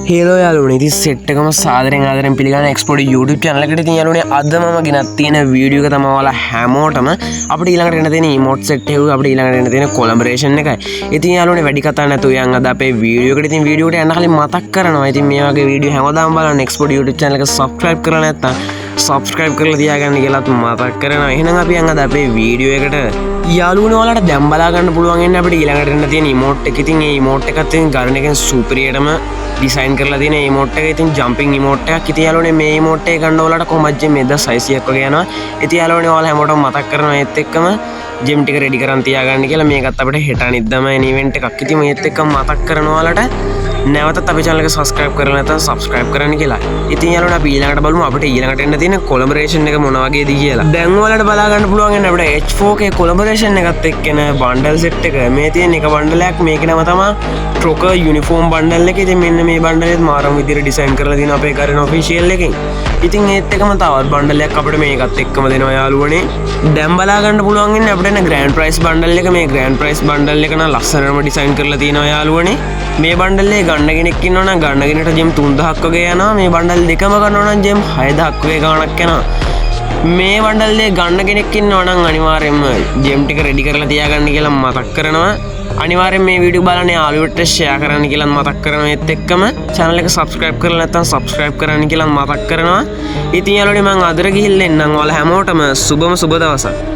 හේලෝ යාළුවනේ ඉතින් සෙට් එකම සාදරයෙන් ආදරයෙන් පිළිගන්න එක්ස්පෝර්ට් YouTube channel එකට ඉතින් යාළුවනේ අද මම ගෙනත් තියෙන වීඩියෝ එක තමයි ඔයාලා හැමෝටම අපිට ඊළඟට එන්න තියෙන emote set එක අපිට ඊළඟට එන්න තියෙන collaboration එකයි. ඉතින් යාළුවනේ වැඩි කතා නැතුව යන් අද අපේ වීඩියෝ එකට ඉතින් වීඩියෝ එකට යන්න කලින් මතක් කරනවා. ඉතින් මේ වගේ වීඩියෝ හැමදාම බලන්න එක්ස්පෝර්ට් YouTube channel එක subscribe කරලා නැත්නම් subscribe කරලා තියාගන්න කියලාත් මතක් කරනවා. එහෙනම් අපි යන් අද අපේ වීඩියෝ එකට යාළුවනේ ඔයාලට දැන් බලා ගන්න පුළුවන් වෙන්නේ අපිට ඊළඟට එන්න තියෙන emote එක. ඉතින් මේ emote එකත් ඉතින් ගන්න එකෙන් සුපිරියටම ඩිසයින් කරලා තියෙන emote එක. ඉතින් ජම්පින් emote එකක්. ඉතින් යාළුවනේ මේ emote එක ගන්න ඔයාලට කොහොමද ජෙම් 1600ක් වගේ යනවා. ඉතින් යාළුවනේ ඔයාලා හැමෝටම මතක් කරනවා ඒත් එක්කම ජෙම් ටික රෙඩි කරන් තියාගන්න කියලා. මේකත් අපිට හෙට අනිද්දාම එන ඉවෙන්ට් එකක්. ඉතින් මේත් එක්කම මතක් කරනවා ඔයාලට නැවතත් අපේ channel එක subscribe කරලා නැත්නම් subscribe කරන්න කියලා. ඉතින් යාළුවනේ අපි ඊළඟට බලමු අපිට ඊළඟට එන්න තියෙන collaboration එක මොන වගේද කියලා. දැන් ඔයාලට බලා ගන්න පුළුවන් වෙන අපිට H4K collaboration එකත් එක්ක එන bundle set එක. මේ තියෙන එක bundle එකක්. මේකේ නම තමයි Trocker uniform bundle එක. ඉතින් මෙන්න මේ bundle එකත් මාරම විදිහට design කරලා තියෙනවා අපේ Garena official එකෙන්. ඉතින් ඒත් එකම තවත් bundle එකක් අපිට මේකත් එක්කම දෙනවා යාළුවනේ. දැන් බලා ගන්න පුළුවන් වෙන්නේ අපිට එන grand prize bundle එක. මේ grand prize bundle එක නම් ලස්සනම design කරලා තියෙනවා යාළුවනේ. මේ bundle එක ගන්න කෙනෙක් ඉන්නවා නම් ගන්න කෙනෙක්ට ජෙම් 3000ක් වගේ යනවා. මේ bundle දෙකම ගන්නවා නම් ජෙම් 6000ක් වගේ ගාණක් යනවා. මේ bundle දෙක ගන්න කෙනෙක් ඉන්නවා නම් අනිවාර්යයෙන්ම ජෙම් ටික රෙඩි කරලා තියාගන්න කියලා මතක් කරනවා. අනිවාර්යෙන් මේ වීඩියෝ බලන්න යාළුවොත් ෂෙයා කරන්න කියලා මතක් කරනවා. ඒත් එක්කම channel එක subscribe කරලා නැත්නම් subscribe කරන්න කියලා මතක් කරනවා. ඉතින් යාළුවනේ මම අදට ගිහිල්ලා එන්නම්. ඔයාලා හැමෝටම සුබම සුබ දවසක්.